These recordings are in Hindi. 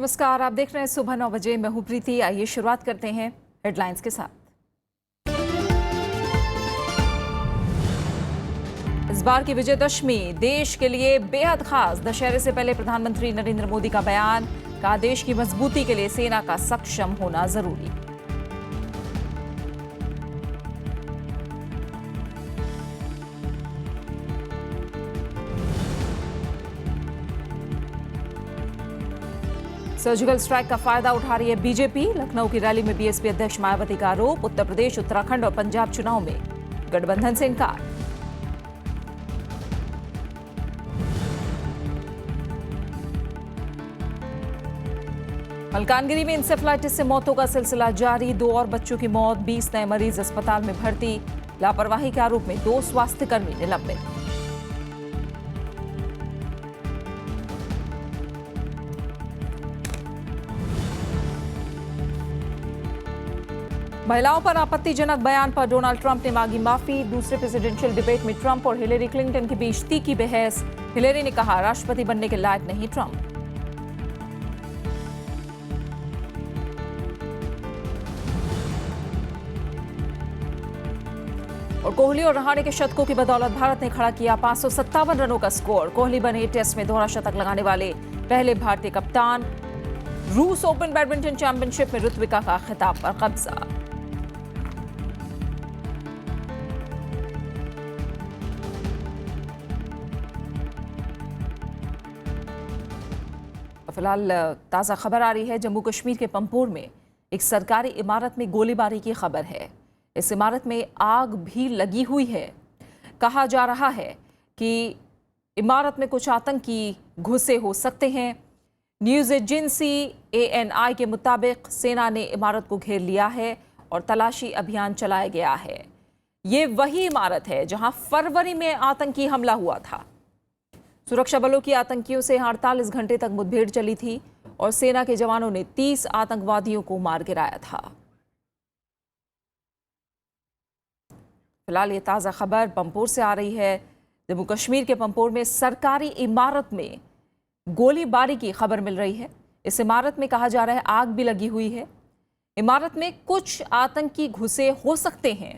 नमस्कार, आप देख रहे हैं सुबह 9 बजे। मैं हूं प्रीति। आइए शुरुआत करते हैं हेडलाइंस के साथ। इस बार की विजयदशमी देश के लिए बेहद खास। दशहरे से पहले प्रधानमंत्री नरेंद्र मोदी का बयान, कहा देश की मजबूती के लिए सेना का सक्षम होना जरूरी। सर्जिकल स्ट्राइक का फायदा उठा रही है बीजेपी। लखनऊ की रैली में बीएसपी अध्यक्ष मायावती का आरोप, उत्तर प्रदेश, उत्तराखंड और पंजाब चुनाव में गठबंधन से इनकार। मलकानगिरी में इंसेफ्लाइटिस से मौतों का सिलसिला जारी। 2 और बच्चों की मौत, 20 नए मरीज अस्पताल में भर्ती। लापरवाही के आरोप में 2 स्वास्थ्यकर्मी निलंबित। महिलाओं पर आपत्तिजनक बयान पर डोनाल्ड ट्रंप ने मांगी माफी। दूसरे प्रेसिडेंशियल डिबेट में ट्रंप और हिलेरी क्लिंटन के बीच तीखी बहस। हिलेरी ने कहा राष्ट्रपति बनने के लायक नहीं ट्रंप। और कोहली और रहाणे के शतकों की बदौलत भारत ने खड़ा किया 557 रनों का स्कोर। कोहली बने टेस्ट में दोहरा शतक लगाने वाले पहले भारतीय कप्तान। रूस ओपन बैडमिंटन चैंपियनशिप में ऋत्विका का खिताब पर कब्जा। फिलहाल ताज़ा खबर आ रही है जम्मू कश्मीर के पंपोर में एक सरकारी इमारत में गोलीबारी की खबर है। इस इमारत में आग भी लगी हुई है। कहा जा रहा है कि इमारत में कुछ आतंकी घुसे हो सकते हैं। न्यूज़ एजेंसी ANI के मुताबिक सेना ने इमारत को घेर लिया है और तलाशी अभियान चलाया गया है। ये वही इमारत है जहां फरवरी में आतंकी हमला हुआ था। सुरक्षा बलों की आतंकियों से 48 घंटे तक मुठभेड़ चली थी और सेना के जवानों ने 30 आतंकवादियों को मार गिराया था। फिलहाल ये ताज़ा खबर पंपोर से आ रही है। जम्मू कश्मीर के पंपोर में सरकारी इमारत में गोलीबारी की खबर मिल रही है। इस इमारत में कहा जा रहा है आग भी लगी हुई है। इमारत में कुछ आतंकी घुसे हो सकते हैं।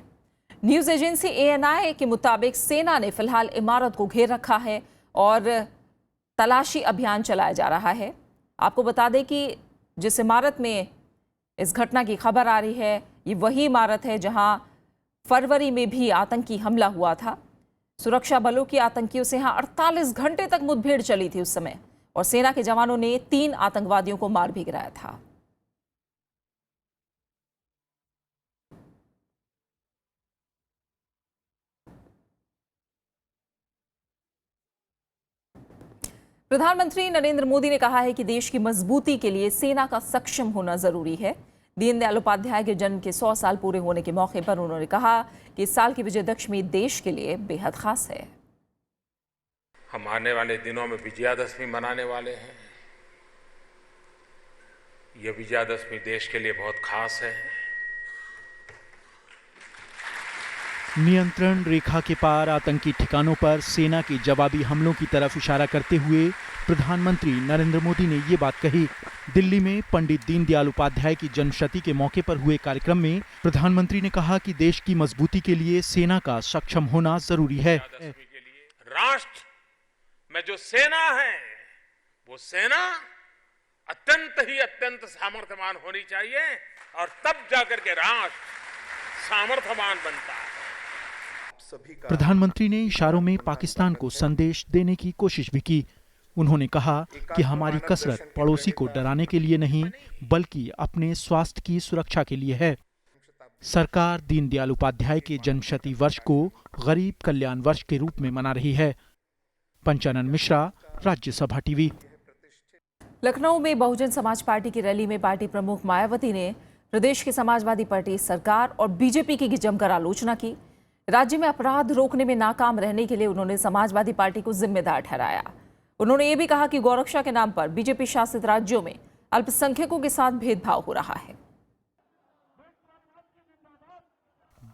न्यूज़ एजेंसी ANI के मुताबिक सेना ने फिलहाल इमारत को घेर रखा है और तलाशी अभियान चलाया जा रहा है। आपको बता दें कि जिस इमारत में इस घटना की खबर आ रही है ये वही इमारत है जहां फरवरी में भी आतंकी हमला हुआ था। सुरक्षा बलों की आतंकियों से यहां 48 घंटे तक मुठभेड़ चली थी उस समय और सेना के जवानों ने 3 आतंकवादियों को मार भी गिराया था। प्रधानमंत्री नरेंद्र मोदी ने कहा है कि देश की मजबूती के लिए सेना का सक्षम होना जरूरी है। दीनदयाल उपाध्याय के जन्म के 100 साल पूरे होने के मौके पर उन्होंने कहा कि इस साल की विजयदशमी देश के लिए बेहद खास है। हम आने वाले दिनों में विजयादशमी मनाने वाले हैं। यह विजयादशमी देश के लिए बहुत खास है। नियंत्रण रेखा के पार आतंकी ठिकानों पर सेना के जवाबी हमलों की तरफ इशारा करते हुए प्रधानमंत्री नरेंद्र मोदी ने ये बात कही। दिल्ली में पंडित दीनदयाल उपाध्याय की जन्मशती के मौके पर हुए कार्यक्रम में प्रधानमंत्री ने कहा कि देश की मजबूती के लिए सेना का सक्षम होना जरूरी है। राष्ट्र में जो सेना है वो सेना अत्यंत सामर्थ्यवान होनी चाहिए और तब जाकर के राष्ट्र सामर्थ्यवान बनता है। प्रधानमंत्री ने इशारों में पाकिस्तान को संदेश देने की कोशिश भी की। उन्होंने कहा कि हमारी कसरत पड़ोसी को डराने के लिए नहीं बल्कि अपने स्वास्थ्य की सुरक्षा के लिए है। सरकार दीनदयाल उपाध्याय के जन्मशती वर्ष को गरीब कल्याण वर्ष के रूप में मना रही है। पंचानन मिश्रा, राज्यसभा टीवी। लखनऊ में बहुजन समाज पार्टी की रैली में पार्टी प्रमुख मायावती ने प्रदेश की समाजवादी पार्टी सरकार और बीजेपी की जमकर आलोचना की। राज्य में अपराध रोकने में नाकाम रहने के लिए उन्होंने समाजवादी पार्टी को जिम्मेदार ठहराया। उन्होंने ये भी कहा कि गौरक्षा के नाम पर बीजेपी शासित राज्यों में अल्पसंख्यकों के साथ भेदभाव हो रहा है।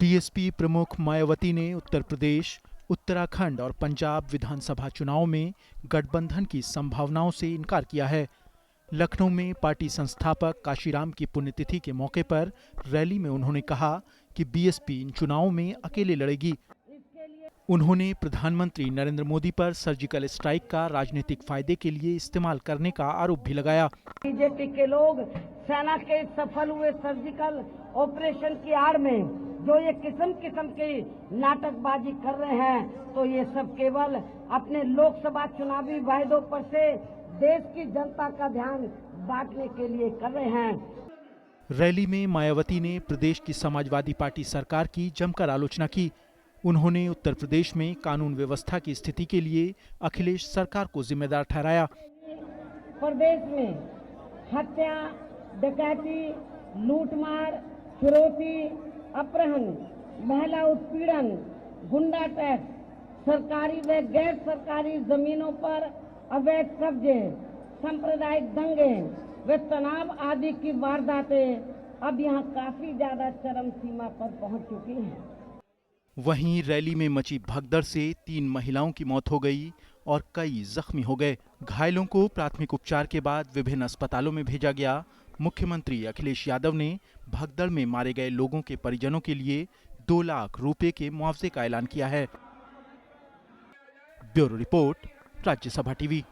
बीएसपी प्रमुख मायावती ने उत्तर प्रदेश, उत्तराखंड और पंजाब विधानसभा चुनाव में गठबंधन की संभावनाओं से इनकार किया है। लखनऊ में पार्टी संस्थापक काशीराम की पुण्यतिथि के मौके पर रैली में उन्होंने कहा कि बीएसपी इन चुनावों में अकेले लड़ेगी। उन्होंने प्रधानमंत्री नरेंद्र मोदी पर सर्जिकल स्ट्राइक का राजनीतिक फायदे के लिए इस्तेमाल करने का आरोप भी लगाया। बीजेपी के लोग सेना के सफल हुए सर्जिकल ऑपरेशन की आड़ में जो ये किस्म किस्म की नाटकबाजी कर रहे हैं, तो ये सब केवल अपने लोकसभा चुनावी वायदों पर से देश की जनता का ध्यान बांटने के लिए कर रहे हैं। रैली में मायावती ने प्रदेश की समाजवादी पार्टी सरकार की जमकर आलोचना की। उन्होंने उत्तर प्रदेश में कानून व्यवस्था की स्थिति के लिए अखिलेश सरकार को जिम्मेदार ठहराया। प्रदेश में हत्या, डकैती, लूटमार, फिरौती, अपहरण, महिला उत्पीड़न, गुंडा टैक्स, सरकारी व गैर सरकारी जमीनों पर अवैध कब्जे, सांप्रदायिक दंगे व तनाव आदि की वारदातें अब यहाँ काफी ज्यादा चरम सीमा पर पहुंच चुकी हैं। वहीं रैली में मची भगदड़ से 3 महिलाओं की मौत हो गई और कई जख्मी हो गए। घायलों को प्राथमिक उपचार के बाद विभिन्न अस्पतालों में भेजा गया। मुख्यमंत्री अखिलेश यादव ने भगदड़ में मारे गए लोगों के परिजनों के लिए 2 लाख रुपए के मुआवजे का ऐलान किया है। Bureau report, Rajya Sabha TV.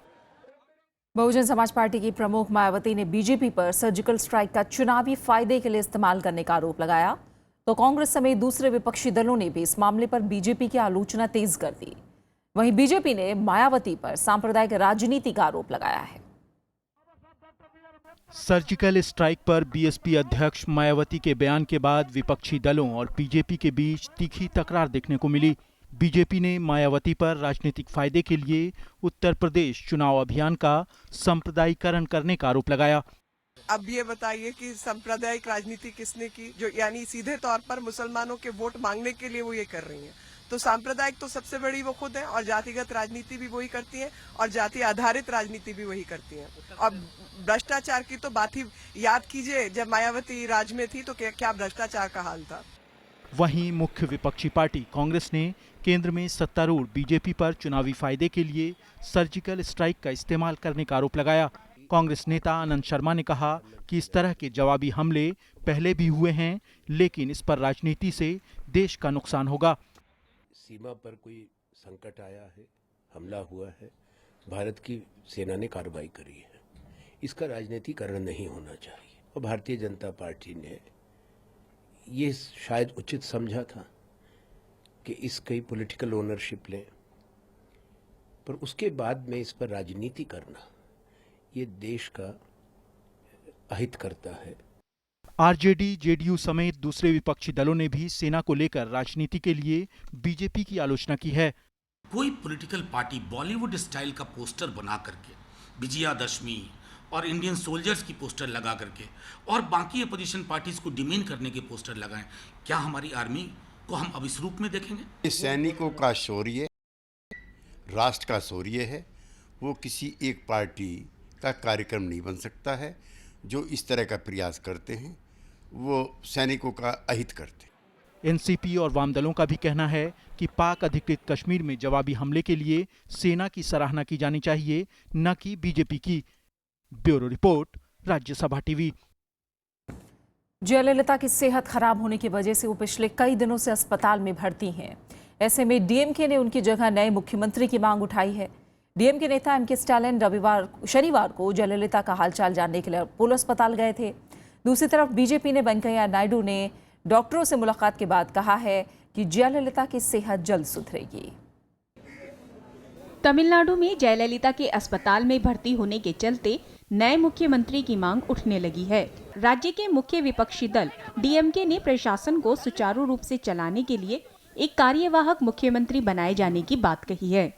Bahujan Samaj Party की प्रमुख मायावती ने बीजेपी पर सर्जिकल स्ट्राइक का चुनावी फायदे के लिए इस्तेमाल करने का आरोप लगाया, तो कांग्रेस समेत दूसरे विपक्षी दलों ने भी इस मामले पर बीजेपी की आलोचना तेज कर दी। वहीं बीजेपी ने मायावती पर सांप्रदायिक राजनीति का आरोप लगाया है। सर्जिकल स्ट्राइक पर बीएसपी अध्यक्ष मायावती के बयान के बाद विपक्षी दलों और बीजेपी के बीच तीखी तकरार देखने को मिली। बीजेपी ने मायावती पर राजनीतिक फायदे के लिए उत्तर प्रदेश चुनाव अभियान का सांप्रदायिकरण करने का आरोप लगाया। अब ये बताइए कि सांप्रदायिक राजनीति किसने की, जो यानी सीधे तौर पर मुसलमानों के वोट मांगने के लिए वो ये कर रही हैं। तो सांप्रदायिक तो सबसे बड़ी वो खुद है और जातिगत राजनीति भी वही करती है और जाति आधारित राजनीति भी वही करती है। और भ्रष्टाचार की तो बात ही याद कीजिए, जब मायावती राज में थी तो क्या भ्रष्टाचार का हाल था। वहीं मुख्य विपक्षी पार्टी कांग्रेस ने केंद्र में सत्तारूढ़ बीजेपी पर चुनावी फायदे के लिए सर्जिकल स्ट्राइक का इस्तेमाल करने का आरोप लगाया। कांग्रेस नेता आनंद शर्मा ने कहा कि इस तरह के जवाबी हमले पहले भी हुए हैं, लेकिन इस पर राजनीति से देश का नुकसान होगा। सीमा पर कोई संकट आया है, हमला हुआ है, भारत की सेना ने कार्रवाई करी है, इसका राजनीतिकरण नहीं होना चाहिए। और भारतीय जनता पार्टी ने ये शायद उचित समझा था कि इसकी पॉलिटिकल ओनरशिप लें, पर उसके बाद में इस पर राजनीति करना ये देश का अहित करता है। आरजेडी, जेडीयू समेत दूसरे विपक्षी दलों ने भी सेना को लेकर राजनीति के लिए बीजेपी की आलोचना की है। कोई पॉलिटिकल पार्टी बॉलीवुड स्टाइल का पोस्टर बना करके विजयादशमी और इंडियन सोल्जर्स की पोस्टर लगा करके और बाकी अपोजिशन पार्टीज को डिमीन करने के पोस्टर लगाएं, क्या हमारी आर्मी को हम अब इस रूप में देखेंगे? सैनिकों का शौर्य राष्ट्र का शौर्य है, वो किसी एक पार्टी का कार्यक्रम नहीं बन सकता है। जो इस तरह का प्रयास करते हैं वो सैनिकों का अहित करते हैं। एनसीपी और वाम दलों का भी कहना है कि पाक अधिकृत कश्मीर में जवाबी हमले के लिए सेना की सराहना की जानी चाहिए, न कि बीजेपी की। Bureau report, Rajya Sabha TV. Jayalalithaa की सेहत खराब होने की वजह से वो पिछले कई दिनों से अस्पताल में भर्ती हैं। ऐसे में डीएमके ने उनकी जगह नए मुख्यमंत्री की मांग उठाई है। डीएमके नेता एमके स्टालिन शनिवार को जयललिता का हालचाल जानने के लिए अपोलो अस्पताल गए थे। दूसरी तरफ बीजेपी ने वेंकैया नायडू ने डॉक्टरों से मुलाकात के बाद कहा है कि जयललिता की सेहत जल्द सुधरेगी। तमिलनाडु में जयललिता के अस्पताल में भर्ती होने के चलते नए मुख्यमंत्री की मांग उठने लगी है। राज्य के मुख्य विपक्षी दल डीएमके ने प्रशासन को सुचारू रूप से चलाने के लिए एक कार्यवाहक मुख्यमंत्री बनाए जाने की बात कही है।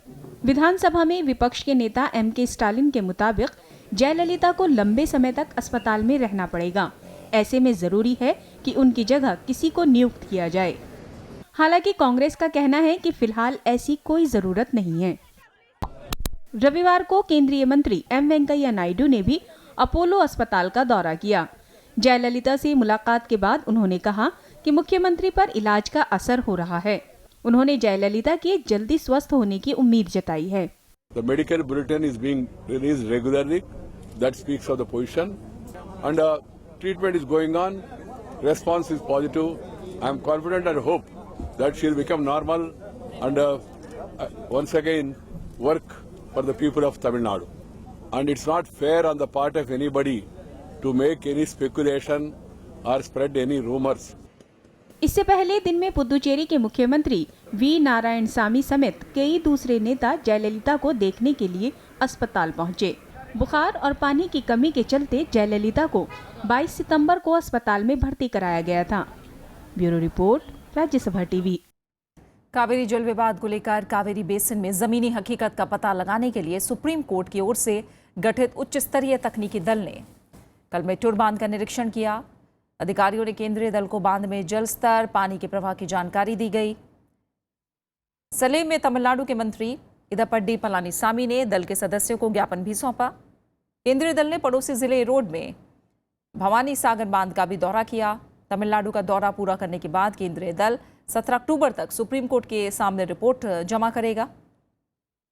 विधानसभा में विपक्ष के नेता एमके स्टालिन के मुताबिक जयललिता को लंबे समय तक अस्पताल में रहना पड़ेगा। ऐसे में जरूरी है कि उनकी जगह किसी को नियुक्त किया जाए। हालांकि कांग्रेस का कहना है कि फिलहाल ऐसी कोई जरूरत नहीं है। रविवार को केंद्रीय मंत्री एम वेंकैया नायडू ने भी अपोलो अस्पताल का दौरा किया। जयललिता से मुलाकात के बाद उन्होंने कहा कि मुख्यमंत्री पर इलाज का असर हो रहा है। उन्होंने जयललिता के जल्दी स्वस्थ होने की उम्मीद जताई है। The medical bulletin is being released regularly that speaks of the position. And treatment is going on. Response is positive. I am confident and hope that she will become normal and once again work for the people of Tamil Nadu. And it's not fair on the part of anybody to make any speculation or spread any rumors. इससे पहले दिन में पुदुचेरी के मुख्यमंत्री वी नारायणसामी समेत कई दूसरे नेता जयललिता को देखने के लिए अस्पताल पहुंचे। बुखार और पानी की कमी के चलते जयललिता को 22 सितंबर को अस्पताल में भर्ती कराया गया था। Bureau report, Rajya Sabha TV. Kaveri जल विवाद को लेकर कावेरी बेसिन में जमीनी हकीकत का पता लगाने के लिए सुप्रीम कोर्ट की ओर से गठित उच्च स्तरीय तकनीकी दल ने कल मेट्टूर बांध का निरीक्षण किया। अधिकारियों ने केंद्रीय दल को बांध में जल स्तर, पानी के प्रवाह की जानकारी दी गई। सलेम में तमिलनाडु के मंत्री इदप्पडी पलानीसामी ने दल के सदस्यों को ज्ञापन भी सौंपा। केंद्रीय दल ने पड़ोसी जिले रोड में भवानी सागर बांध का भी दौरा किया। तमिलनाडु का दौरा पूरा करने के बाद केंद्रीय दल 17 अक्टूबर तक सुप्रीम कोर्ट के सामने रिपोर्ट जमा करेगा।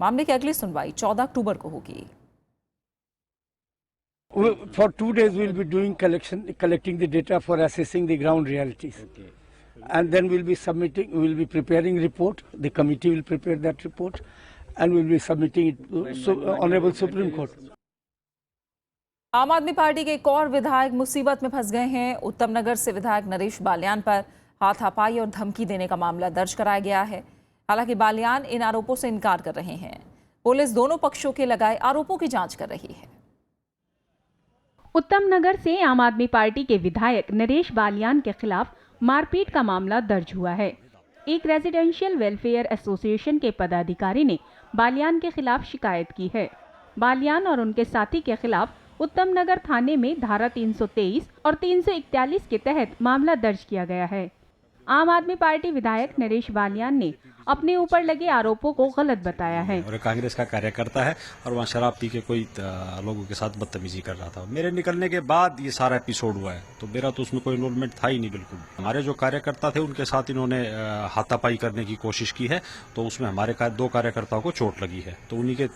मामले की अगली सुनवाई 14 अक्टूबर को होगी। For 2 days we will be doing collecting the data for assessing the ground realities. Okay. And then we will be preparing report. The committee will prepare that report and we will be submitting it to Honorable Supreme Court. आम आदमी पार्टी के एक और विधायक मुसीबत में फंस गए हैं। उत्तम नगर से विधायक नरेश बालियान पर हाथापाई और धमकी देने का मामला दर्ज कराया गया है। हालांकि बालियान इन आरोपों से इनकार कर रहे हैं। पुलिस दोनों पक्षों के लगाए आरोपों की जांच कर रही है। उत्तम नगर से आम आदमी पार्टी के विधायक नरेश बालियान के खिलाफ मारपीट का मामला दर्ज हुआ है। एक रेजिडेंशियल वेलफेयर एसोसिएशन के पदाधिकारी ने बालियान के खिलाफ शिकायत की है। बालियान और उनके साथी के खिलाफ उत्तम नगर थाने में धारा 323 और 341 के तहत मामला दर्ज किया गया है। आम आदमी पार्टी विधायक नरेश बालियान ने अपने ऊपर लगे आरोपों को गलत बताया है। और कांग्रेस का कार्यकर्ता है और वहाँ शराब पी के कोई लोगों के साथ बदतमीजी कर रहा था। मेरे निकलने के बाद ये सारा एपिसोड हुआ है, तो मेरा तो उसमें कोई इन्वॉल्वमेंट था ही नहीं बिल्कुल। हमारे जो कार्यकर्ता थे उनके साथ इन्होंने हाथापाई करने की कोशिश की है, तो उसमें हमारे 2 कार्यकर्ताओं को चोट लगी है। तो उन्हीं के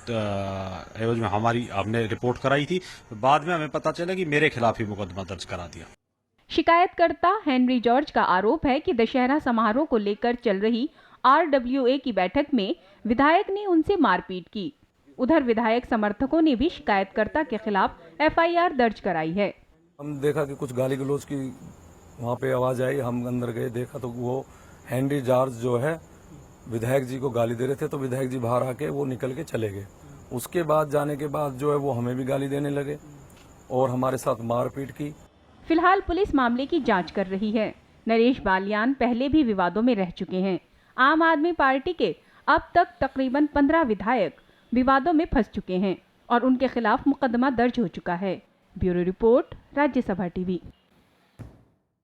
एवज में हमने रिपोर्ट कराई थी। बाद में हमें पता चला कि मेरे खिलाफ ही मुकदमा दर्ज करा दिया। शिकायतकर्ता हेनरी जॉर्ज का आरोप है कि दशहरा समारोह को लेकर चल रही RWA की बैठक में विधायक ने उनसे मारपीट की। उधर विधायक समर्थकों ने भी शिकायतकर्ता के खिलाफ FIR दर्ज कराई है। हम देखा कि कुछ गाली गलौज की वहाँ पे आवाज आई। हम अंदर गए, देखा तो वो हेनरी जॉर्ज जो है विधायक जी को गाली दे रहे थे। तो विधायक जी बाहर आके वो निकल के चले गए। उसके बाद जाने के बाद जो है वो हमें भी गाली देने लगे और हमारे साथ मारपीट की। फिलहाल पुलिस मामले की जांच कर रही है। नरेश बालियान पहले भी विवादों में रह चुके हैं। आम आदमी पार्टी के अब तक तकरीबन 15 विधायक विवादों में फंस चुके हैं और उनके खिलाफ मुकदमा दर्ज हो चुका है। Bureau report, Rajya Sabha TV.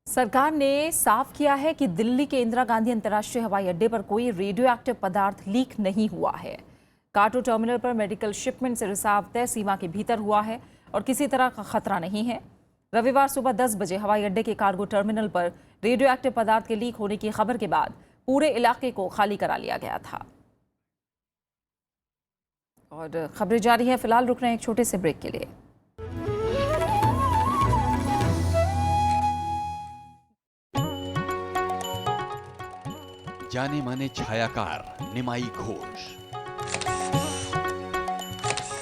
सरकार ने साफ किया है कि दिल्ली के इंदिरा गांधी अंतर्राष्ट्रीय हवाई अड्डे पर कोई रेडियो एक्टिव पदार्थ लीक नहीं हुआ है। कार्गो टर्मिनल पर मेडिकल शिपमेंट से रिसाव तय सीमा के भीतर हुआ है और किसी तरह का खतरा नहीं है। रविवार सुबह 10 बजे हवाई अड्डे के कार्गो टर्मिनल पर रेडियो एक्टिव पदार्थ के लीक होने की खबर के बाद पूरे इलाके को खाली करा लिया गया था। और खबरें जारी हैं। फिलहाल रुक रहे हैं एक छोटे से ब्रेक के लिए। जाने माने छायाकार निमाई घोष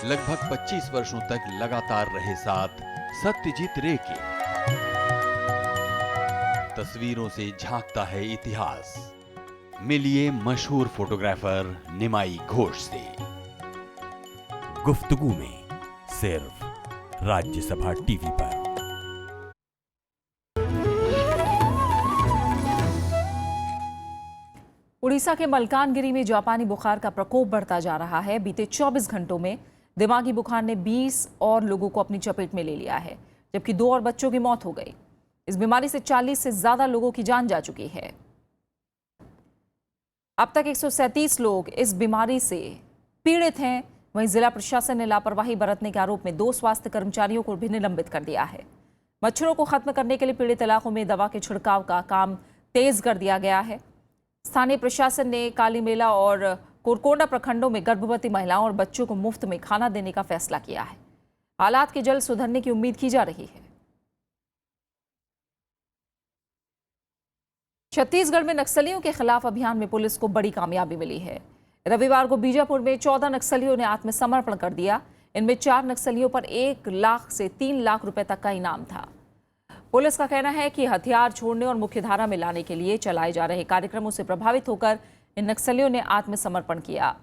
लगभग 25 वर्षों तक लगातार रहे साथ सत्यजीत रे की तस्वीरों से झांकता है इतिहास। मिलिए मशहूर फोटोग्राफर निमाई घोष से। गुफ्तगू में सिर्फ राज्यसभा टीवी पर। उड़ीसा के मलकानगिरी में जापानी बुखार का प्रकोप बढ़ता जा रहा है। बीते 24 घंटों में दिमागी बुखार ने 20 और लोगों को अपनी चपेट में ले लिया है, जबकि 2 और बच्चों की मौत हो गई। इस बीमारी से 40 से ज्यादा लोगों की जान जा चुकी है। अब तक 137 लोग इस बीमारी से पीड़ित हैं। वहीं जिला प्रशासन ने लापरवाही बरतने के आरोप में 2 स्वास्थ्य कर्मचारियों को भी निलंबित कर दिया है। मच्छरों को खत्म करने के लिए पीड़ित इलाकों में दवा के छिड़काव का काम तेज कर दिया गया है। स्थानीय प्रशासन ने काली मेला और कोरकोंडा प्रखंडों में गर्भवती महिलाओं और बच्चों को मुफ्त में खाना देने का फैसला किया है। हालात के जल्द सुधरने की उम्मीद की जा रही है। छत्तीसगढ़ में नक्सलियों के खिलाफ अभियान में पुलिस को बड़ी कामयाबी मिली है। रविवार को बीजापुर में 14 नक्सलियों ने आत्मसमर्पण कर दिया। इनमें 4 नक्सलियों पर 1 लाख से 3 लाख रुपए तक का इनाम था। पुलिस का कहना है कि हथियार छोड़ने और मुख्यधारा में लाने के लिए चलाए जा रहे कार्यक्रमों से प्रभावित होकर इन नक्सलियों ने आत्मसमर्पण किया।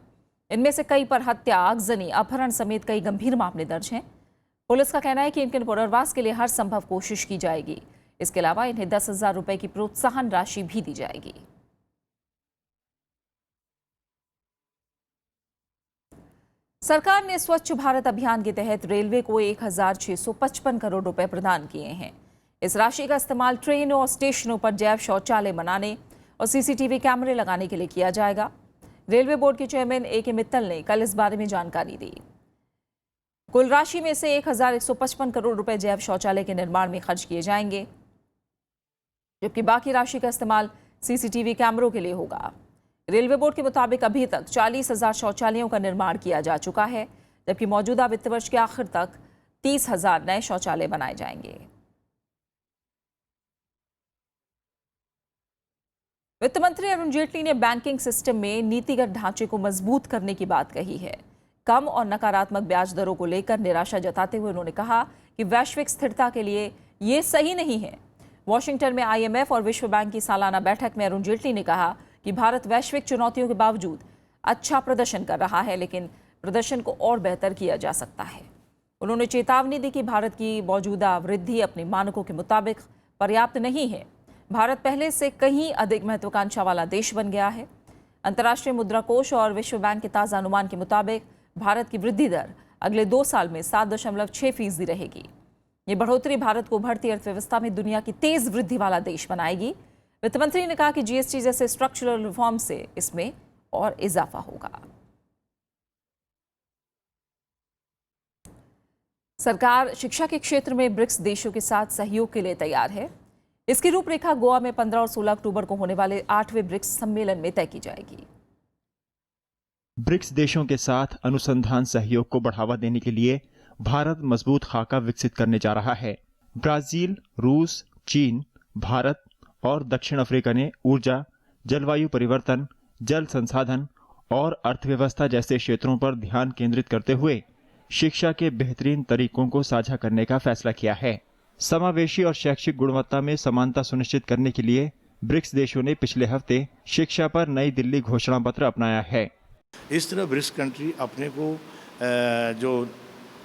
इनमें से कई पर हत्या, आगजनी, अपहरण समेत कई गंभीर मामले दर्ज हैं। पुलिस का कहना है कि इनके पुनर्वास के लिए हर संभव कोशिश की जाएगी। इसके अलावा इन्हें 10,000 रुपए की प्रोत्साहन राशि भी दी जाएगी। सरकार ने स्वच्छ भारत अभियान के तहत रेलवे को 1,655 करोड़ रुपए प्रदान किए हैं। इस राशि का इस्तेमाल ट्रेनों और स्टेशनों पर जैव शौचालय बनाने और सीसीटीवी कैमरे लगाने के लिए किया जाएगा। रेलवे बोर्ड के चेयरमैन A.K. मित्तल ने कल इस बारे में जानकारी दी। कुल राशि में से 1,155 करोड़ रुपए जैव शौचालय के निर्माण में खर्च किए जाएंगे, जबकि बाकी राशि का इस्तेमाल सीसीटीवी कैमरों के लिए होगा। रेलवे बोर्ड के मुताबिक अभी तक 40,000 शौचालयों का निर्माण किया जा चुका है, जबकि मौजूदा वित्त वर्ष के आखिर तक 30,000 नए शौचालय बनाए जाएंगे। वित्त मंत्री अरुण जेटली ने बैंकिंग सिस्टम में नीतिगत ढांचे को मजबूत करने की बात कही है। कम और नकारात्मक ब्याज दरों को लेकर निराशा जताते हुए उन्होंने कहा कि वैश्विक स्थिरता के लिए ये सही नहीं है। वॉशिंगटन में IMF और विश्व बैंक की सालाना बैठक में अरुण जेटली ने कहा कि भारत वैश्विक चुनौतियों के बावजूद अच्छा प्रदर्शन कर रहा है, लेकिन प्रदर्शन को और बेहतर किया जा सकता है। उन्होंने चेतावनी दी कि भारत की मौजूदा वृद्धि अपने मानकों के मुताबिक पर्याप्त नहीं है। भारत पहले से कहीं अधिक महत्वाकांक्षा वाला देश बन गया है। अंतर्राष्ट्रीय मुद्रा कोष और विश्व बैंक के ताज़ा अनुमान के मुताबिक भारत की वृद्धि दर अगले 2 साल में 7.6% रहेगी। ये बढ़ोतरी भारत को उभरती अर्थव्यवस्था में दुनिया की तेज वृद्धि वाला देश बनाएगी। वित्त मंत्री ने कहा कि GST जैसे स्ट्रक्चरल रिफॉर्म से इसमें और इजाफा होगा। सरकार शिक्षा के क्षेत्र में ब्रिक्स देशों के साथ सहयोग के लिए तैयार है। इसकी रूपरेखा गोवा में 15 और 16 अक्टूबर को होने वाले 8वें ब्रिक्स सम्मेलन में तय की जाएगी। ब्रिक्स देशों के साथ अनुसंधान सहयोग को बढ़ावा देने के लिए भारत मजबूत खाका विकसित करने जा रहा है। ब्राजील, रूस, चीन, भारत और दक्षिण अफ्रीका ने ऊर्जा, जलवायु परिवर्तन, जल संसाधन और अर्थव्यवस्था जैसे क्षेत्रों पर ध्यान केंद्रित करते हुए शिक्षा के बेहतरीन तरीकों को साझा करने का फैसला किया है। समावेशी और शैक्षिक गुणवत्ता में समानता सुनिश्चित करने के लिए ब्रिक्स देशों ने पिछले हफ्ते शिक्षा पर नई दिल्ली घोषणा पत्र अपनाया है। इस तरह ब्रिक्स कंट्री अपने को जो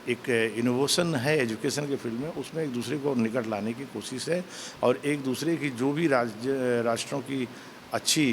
एक इनोवेशन है एजुकेशन के फील्ड में, उसमें एक दूसरे को निकट लाने की कोशिश है और एक दूसरे की जो भी राष्ट्रों की अच्छी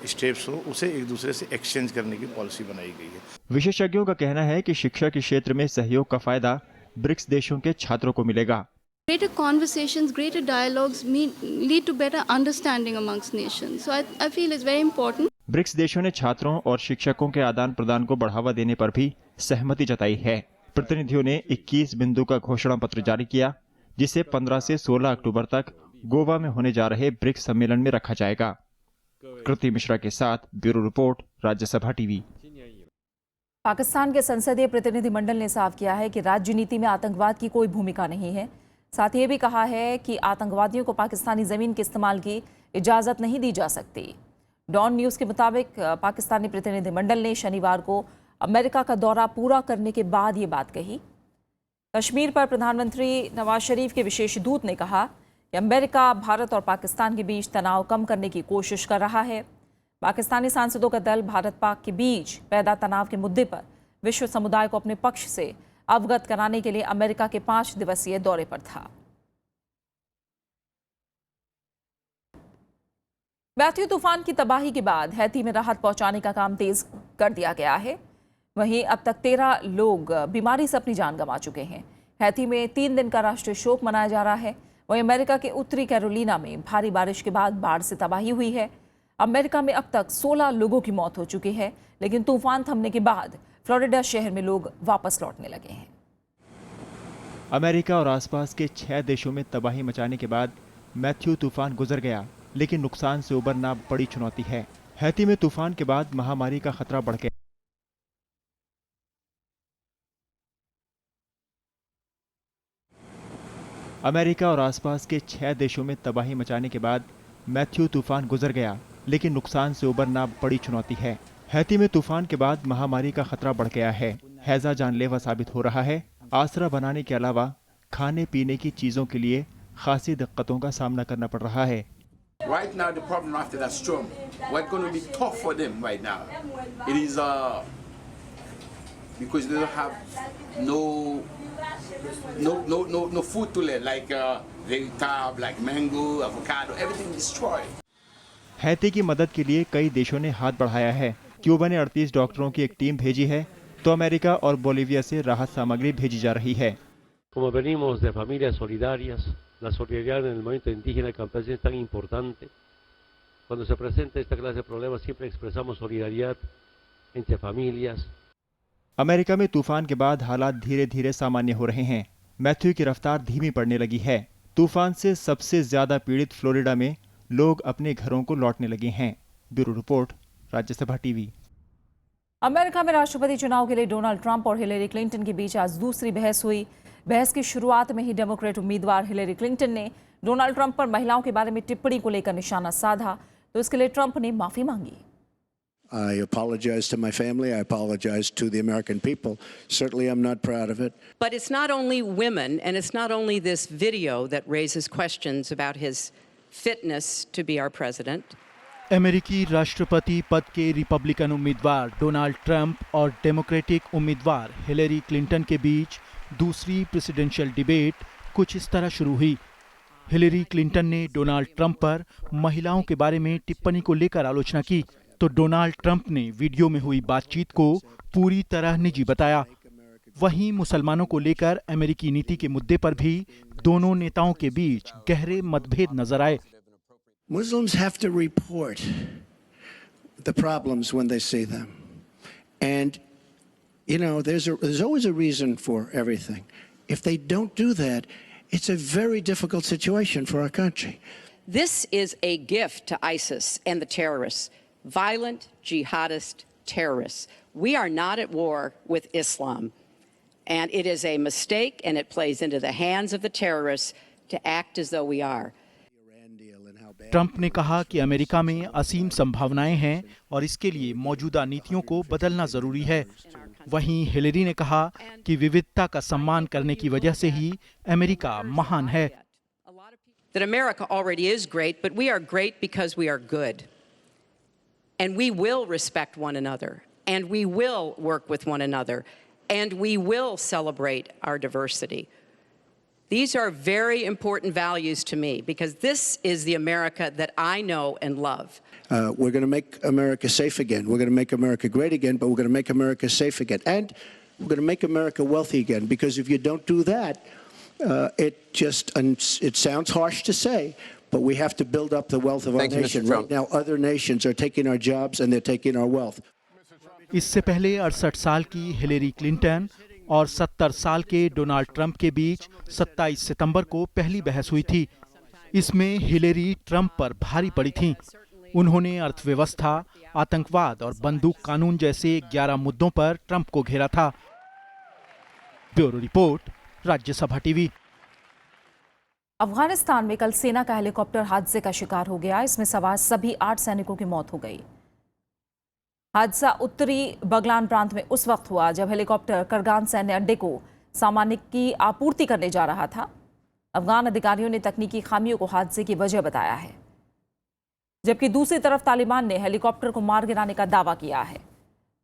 स्टेप्स हो उसे एक दूसरे से एक्सचेंज करने की पॉलिसी बनाई गई है। विशेषज्ञों का कहना है कि शिक्षा के क्षेत्र में सहयोग का फायदा ब्रिक्स देशों के छात्रों को मिलेगा। Greater conversations, greater dialogues lead to better understanding amongst nations. So I feel it's very important. BRICS देशों ने छात्रों और शिक्षकों के आदान प्रदान को बढ़ावा देने पर भी सहमति जताई है। प्रतिनिधियों ने 21 बिंदु का घोषणा पत्र जारी किया, जिसे 15 से 16 अक्टूबर तक गोवा में होने जा रहे ब्रिक्स सम्मेलन में रखा जाएगा। कृति मिश्रा के साथ bureau report, Rajya Sabha TV. Pakistan के संसदीय प्रतिनिधिमंडल ने साफ किया है कि राज्य नीति में आतंकवाद की कोई भूमिका नहीं है। साथ ही ये भी कहा है कि आतंकवादियों को पाकिस्तानी जमीन के इस्तेमाल की इजाजत नहीं दी जा सकती। डॉन न्यूज़ के मुताबिक पाकिस्तानी प्रतिनिधिमंडल ने शनिवार को अमेरिका का दौरा पूरा करने के बाद ये बात कही। कश्मीर पर प्रधानमंत्री नवाज शरीफ के विशेष दूत ने कहा कि अमेरिका भारत और पाकिस्तान के बीच तनाव कम करने की कोशिश कर रहा है। पाकिस्तानी सांसदों का दल भारत पाक के बीच पैदा तनाव के मुद्दे पर विश्व समुदाय को अपने पक्ष से अवगत कराने के लिए अमेरिका के 5 दिवसीय दौरे पर था। मैथ्यू तूफान की तबाही के बाद हैती में राहत पहुंचाने का काम तेज कर दिया गया है। वहीं अब तक 13 लोग बीमारी से अपनी जान गंवा चुके हैं। हैती में 3 दिन का राष्ट्रीय शोक मनाया जा रहा है। वहीं अमेरिका के उत्तरी कैरोलिना में भारी बारिश के बाद बाढ़ से तबाही हुई है। अमेरिका में अब तक 16 लोगों की मौत हो चुकी है, लेकिन तूफान थमने के बाद फ्लोरिडा शहर में लोग वापस लौटने लगे हैं। अमेरिका और आसपास के 6 देशों में तबाही मचाने के बाद मैथ्यू तूफान गुजर गया, लेकिन नुकसान से उबरना बड़ी चुनौती है। हैती में तूफान के बाद महामारी का खतरा बढ़ गया। अमेरिका और आसपास के 6 देशों में तबाही मचाने के बाद मैथ्यू तूफान गुजर गया, लेकिन नुकसान से उबरना बड़ी चुनौती है। हैती में तूफान के बाद महामारी का खतरा बढ़ गया है। हैजा जानलेवा साबित हो रहा है। आसरा बनाने के अलावा खाने पीने की चीजों के लिए खासी दिक्कतों का सामना करना पड़ रहा है। Right now, the problem after that storm, what's going to be tough for them right now? It is because they don't have no food to live, like vegetable, like mango, avocado, everything destroyed. Haiti की मदद के लिए कई देशों ने हाथ बढ़ाया है। क्यूबा ने 38 डॉक्टरों की एक टीम भेजी है, तो अमेरिका और बोलिविया से राहत सामग्री भेजी जा रही है। Como venimos de familias solidarias, la solidaridad en el movimiento indígena campesino es tan importante. Cuando se presenta esta clase de problemas siempre expresamos solidaridad entre familias. America में तूफान के बाद हालात धीरे धीरे सामान्य हो रहे हैं। मैथ्यू की रफ्तार धीमी पड़ने लगी है। तूफान से सबसे ज्यादा पीड़ित फ्लोरिडा में लोग अपने घरों को लौटने लगे हैं। Bureau report, Rajya Sabha TV. America में राष्ट्रपति चुनाव के लिए डोनाल्ड ट्रंप और हिलेरी क्लिंटन के बीच आज दूसरी बहस हुई। बहस की शुरुआत में ही डेमोक्रेट उम्मीदवार हिलेरी क्लिंटन ने डोनाल्ड ट्रंप पर महिलाओं के बारे में टिप्पणी को लेकर निशाना साधा, तो इसके लिए ट्रंप ने माफी मांगी। I apologize to my family. I apologize to the American people. Certainly, I'm not proud of it. But it's not only women, and it's not only this video that raises questions about his fitness to be our president. अमेरिकी राष्ट्रपति पद के रिपब्लिकन उम्मीदवार डोनाल्ड ट्रंप और डेमोक्रेटिक उम्मीदवार हिलेरी क्लिंटन के बीच दूसरी प्रेसिडेंशियल डिबेट कुछ इस तरह शुरू हुई। हिलेरी क्लिंटन ने डोनाल्ड ट्रंप पर महिलाओं के बारे में टिप्पणी को लेकर आलोचना की, तो डोनाल्ड ट्रंप ने वीडियो में हुई बातचीत को पूरी तरह निजी बताया। वहीं मुसलमानों को लेकर अमेरिकी नीति के मुद्दे पर भी दोनों नेताओं के बीच गहरे मतभेद नजर आए। Muslims have to report the problems when they see them. And, you know, there's always a reason for everything. If they don't do that, it's a very difficult situation for our country. This is a gift to ISIS and the terrorists, violent jihadist terrorists. We are not at war with Islam. And it is a mistake, and it plays into the hands of the terrorists to act as though we are. Trump ने कहा कि अमेरिका में असीम संभावनाएं हैं और इसके लिए मौजूदा नीतियों को बदलना जरूरी है। वहीं हिलेरी ने कहा कि विविधता का सम्मान करने की वजह से ही अमेरिका महान है। That America already is great, but we are great because we are good. And we will respect one another, and we will work with one another, and we will celebrate our diversity. These are very important values to me because this is the America that I know and love. We're going to make America safe again. We're going to make America great again, but we're going to make America safe again. And we're going to make America wealthy again, because if you don't do that, it sounds harsh to say, but we have to build up the wealth of our nation. Right now, other nations are taking our jobs and they're taking our wealth. इससे पहले 68 साल की हिलेरी क्लिंटन और 70 साल के डोनाल्ड ट्रंप के बीच 27 सितंबर को पहली बहस हुई थी। इसमें हिलेरी ट्रंप पर भारी पड़ी थीं। उन्होंने अर्थव्यवस्था, आतंकवाद और बंदूक कानून जैसे 11 मुद्दों पर ट्रंप को घेरा था। Bureau report, Rajya Sabha TV. Afghanistan में कल सेना का हेलीकॉप्टर हादसे का शिकार हो गया। इसमें सवार सभी 8 सैनिकों की मौत हो गई। हादसा उत्तरी बगलान प्रांत में उस वक्त हुआ जब हेलीकॉप्टर करगान सैन्य अड्डे को सामान की आपूर्ति करने जा रहा था। अफगान अधिकारियों ने तकनीकी खामियों को हादसे की वजह बताया है, जबकि दूसरी तरफ तालिबान ने हेलीकॉप्टर को मार गिराने का दावा किया है।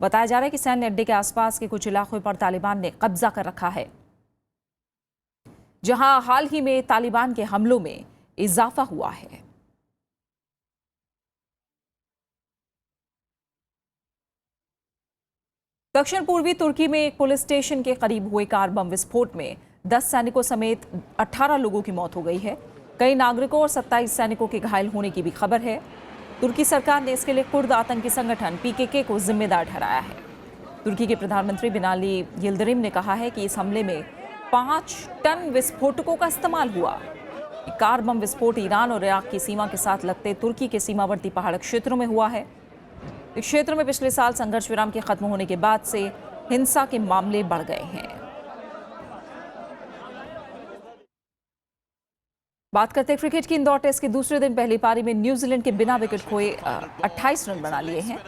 बताया जा रहा है कि सैन्य अड्डे के आसपास के कुछ इलाकों पर तालिबान ने कब्जा कर रखा है, जहां हाल ही में तालिबान के हमलों में इजाफा हुआ है। दक्षिण पूर्वी तुर्की में एक पुलिस स्टेशन के करीब हुए कार बम विस्फोट में 10 सैनिकों समेत 18 लोगों की मौत हो गई है। कई नागरिकों और 27 सैनिकों के घायल होने की भी खबर है। तुर्की सरकार ने इसके लिए कुर्द आतंकी संगठन PKK को जिम्मेदार ठहराया है। तुर्की के प्रधानमंत्री बिनाली यिल्दिरिम ने कहा है कि इस हमले में 5 टन विस्फोटकों का इस्तेमाल हुआ। कार बम विस्फोट ईरान और इराक की सीमा के साथ लगते तुर्की के सीमावर्ती पहाड़ क्षेत्रों में हुआ है। इस क्षेत्र में पिछले साल संघर्ष विराम के खत्म होने के बाद से हिंसा के मामले बढ़ गए हैं। बात करते हैं क्रिकेट की। इंदौर टेस्ट के दूसरे दिन पहली पारी में न्यूजीलैंड के बिना विकेट खोए 28 रन बना लिए हैं।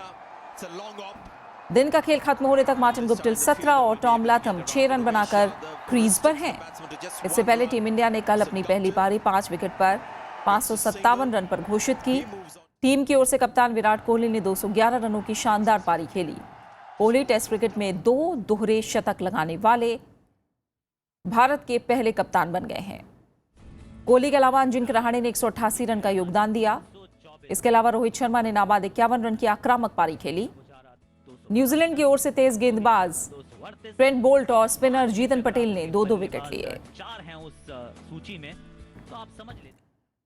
दिन का खेल खत्म होने तक मार्टिन गुप्टिल 17 और टॉम लाथम 6 रन बनाकर क्रीज पर हैं। इससे पहले टीम इंडिया ने कल अपनी पहली पारी 5 विकेट पर 557 रन पर घोषित की। टीम की ओर से कप्तान विराट कोहली ने 211 रनों की शानदार पारी खेली। कोहली टेस्ट क्रिकेट में 2 दोहरे शतक लगाने वाले भारत के पहले कप्तान बन गए हैं। कोहली के अलावा अजिंक्य रहाणे ने 188 रन का योगदान दिया। इसके अलावा रोहित शर्मा ने नाबाद 51 रन की आक्रामक पारी खेली। न्यूजीलैंड की ओर से तेज गेंदबाज ट्रेंट बोल्ट और स्पिनर जीतन पटेल ने 2-2 विकेट लिए।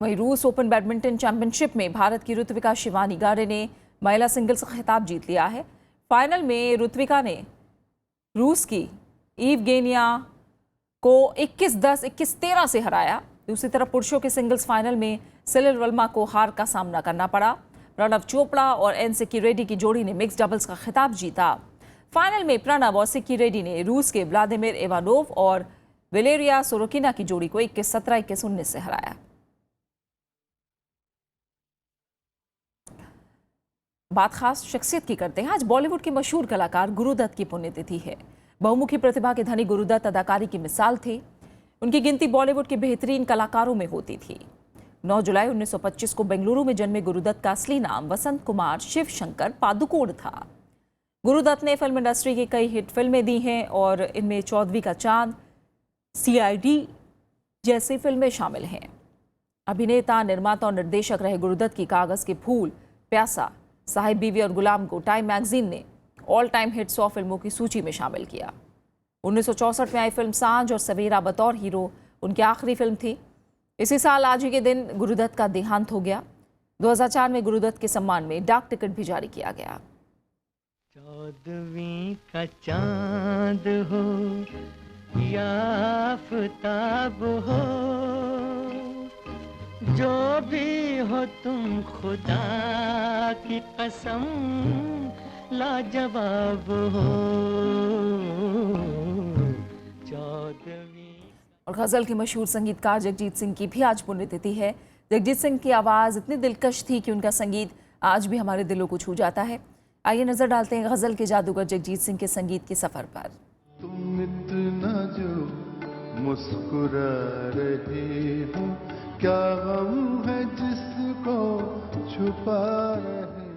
वहीं रूस ओपन बैडमिंटन चैंपियनशिप में भारत की ऋत्विका शिवानी गारे ने महिला सिंगल्स का खिताब जीत लिया है। फाइनल में ऋत्विका ने रूस की ईवगेनिया को 21-10, 21-13 से हराया। दूसरी तरफ पुरुषों के सिंगल्स फाइनल में सिरिल वर्मा को हार का सामना करना पड़ा। प्रणव चोपड़ा और एन सिक्की रेड्डी की जोड़ी ने मिक्स डबल्स का खिताब जीता। फाइनल में प्रणव और सिक्की रेड्डी ने रूस के व्लादिमीर इवानोव और वेलेरिया सोरोकिना की जोड़ी को 21-17, 21-19 से हराया। बात खास शख्सियत की करते हैं। आज बॉलीवुड के मशहूर कलाकार गुरुदत्त की पुण्यतिथि है। बहुमुखी प्रतिभा के धनी गुरुदत्त अदाकारी की मिसाल थे। उनकी गिनती बॉलीवुड के बेहतरीन कलाकारों में होती थी। 9 जुलाई 1925 को बेंगलुरु में जन्मे गुरुदत्त का असली नाम वसंत कुमार शिव शंकर पादुकोण था। गुरुदत्त ने फिल्म इंडस्ट्री की कई हिट फिल्में दी हैं और इनमें चौदहवीं का चांद, CID जैसी फिल्में शामिल हैं। अभिनेता, निर्माता और निर्देशक रहे गुरुदत्त की कागज के फूल, प्यासा, साहिब बीवी और गुलाम को टाइम मैगजीन ने ऑल टाइम हिट 100 फिल्मों की सूची में शामिल किया। 1964 में आई फिल्म सांझ और सवेरा बतौर हीरो उनकी आखिरी फिल्म थी। इसी साल आज ही के दिन गुरुदत्त का देहांत हो गया। 2004 में गुरुदत्त के सम्मान में डाक टिकट भी जारी किया गया। 14वीं का चांद हो या आफताब हो, जो भी हो तुम खुदा की कसम लाजवाब हो। 14वीं और गजल के मशहूर संगीतकार जगजीत सिंह की भी आज पुण्यतिथि है। जगजीत सिंह की आवाज़ इतनी दिलकश थी कि उनका संगीत आज भी हमारे दिलों को छू जाता है। आइए नजर डालते हैं गजल के जादूगर जगजीत सिंह के संगीत के सफर पर। तुम इतना जो मुस्कुरा रहे हो, क्या गम है जिसको छुपा रहे।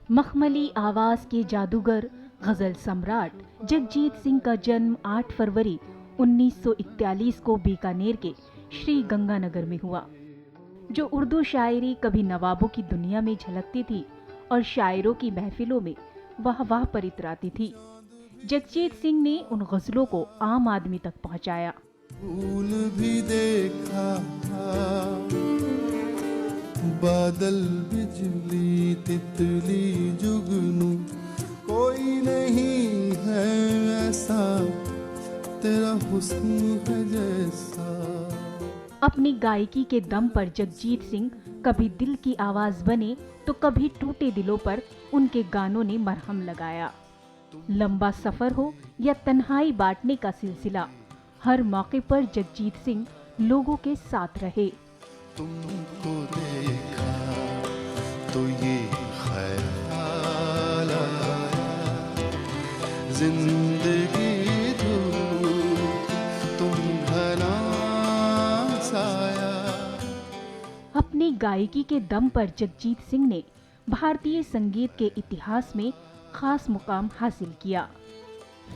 मखमली आवाज के जादूगर गजल सम्राट जगजीत सिंह का जन्म 8 फरवरी 1941 को बीकानेर के श्री गंगानगर में हुआ। जो उर्दू शायरी कभी नवाबों की दुनिया में झलकती थी और शायरों की महफिलों में वाह पर इतराती थी, जगजीत सिंह ने उन गजलों को आम आदमी तक पहुंचाया। फूल भी देखा, बादल, बिजली, तितली, जुगनू, कोई नहीं है ऐसा तेरा हुस्न है जैसा। अपनी गायकी के दम पर जगजीत सिंह कभी दिल की आवाज बने तो कभी टूटे दिलों पर उनके गानों ने मरहम लगाया। लंबा सफर हो या तन्हाई बांटने का सिलसिला, हर मौके पर जगजीत सिंह लोगों के साथ रहे। तुमको देखा तो ये ख्याल आया, जिंदगी तुम घना साया। अपनी गायकी के दम पर जगजीत सिंह ने भारतीय संगीत के इतिहास में खास मुकाम हासिल किया।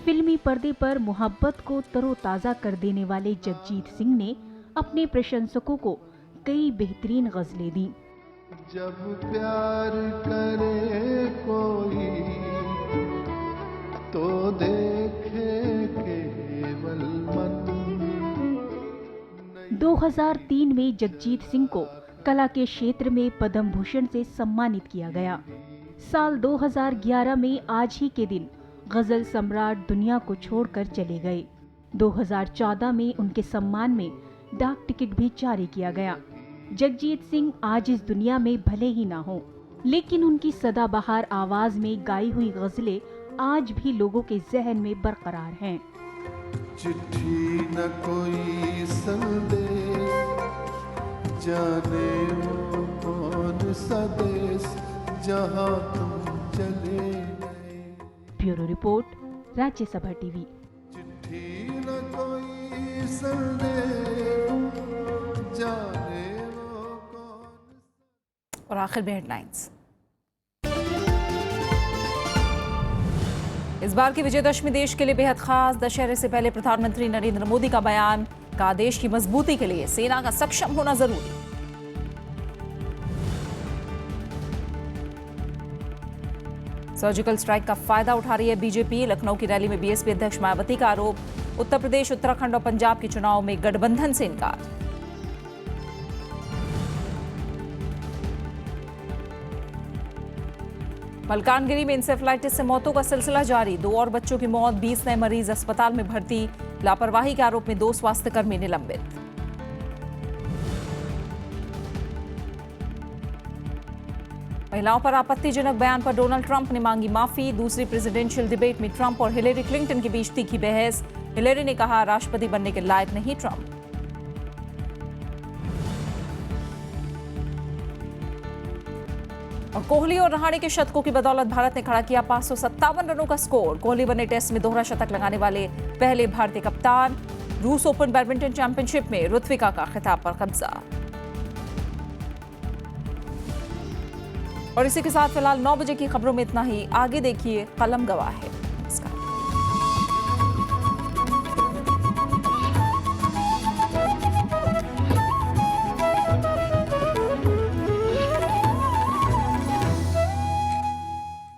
फिल्मी पर्दे पर मोहब्बत को तरोताजा कर देने वाले जगजीत सिंह ने अपने प्रशंसकों को कई बेहतरीन गजलें दी। जब प्यार करे कोई तो देखे केवल मन। 2003 में जगजीत सिंह को कला के क्षेत्र में पद्म भूषण से सम्मानित किया गया। साल 2011 में आज ही के दिन गजल सम्राट दुनिया को छोड़कर चले गए। 2014 में उनके सम्मान में डाक टिकट भी जारी किया गया। जगजीत सिंह आज इस दुनिया में भले ही ना हो, लेकिन उनकी सदाबहार आवाज में गाई हुई गजलें आज भी लोगों के जहन में बरकरार हैं। चिट्ठी न कोई संदेश, जाने वो कौन सा देश जहाँ तुम चले गए। Bureau report, Rajya Sabha TV. चिट्ठी न कोई संदेश जाने वो कौन। और आखिर में हेडलाइंस। इस बार की विजयदशमी देश के लिए बेहद खास। दशहरे से पहले प्रधानमंत्री नरेंद्र मोदी का बयान, कहा देश की मजबूती के लिए सेना का सक्षम होना जरूरी। सर्जिकल स्ट्राइक का फायदा उठा रही है बीजेपी। लखनऊ की रैली में बीएसपी अध्यक्ष मायावती का आरोप। उत्तर प्रदेश, उत्तराखंड और पंजाब के चुनाव में गठबंधन से इनकार। मलकानगिरी में इंसेफ्लाइटिस से मौतों का सिलसिला जारी। 2 और बच्चों की मौत, 20 नए मरीज अस्पताल में भर्ती। लापरवाही के आरोप में 2 स्वास्थ्यकर्मी निलंबित। महिलाओं पर आपत्तिजनक बयान पर डोनाल्ड ट्रंप ने मांगी माफी। दूसरी प्रेसिडेंशियल डिबेट में ट्रंप और हिलेरी क्लिंटन के बीच तीखी बहस। हिलेरी ने कहा राष्ट्रपति बनने के लायक नहीं ट्रंप। और कोहली और रहाणे के शतकों की बदौलत भारत ने खड़ा किया 557 रनों का स्कोर। कोहली बने टेस्ट में दोहरा शतक लगाने वाले पहले भारतीय कप्तान। रूस ओपन बैडमिंटन चैंपियनशिप में ऋत्विका का खिताब पर कब्जा। और इसी के साथ फिलहाल 9 बजे की खबरों में इतना ही। आगे देखिए कलम गवाह है।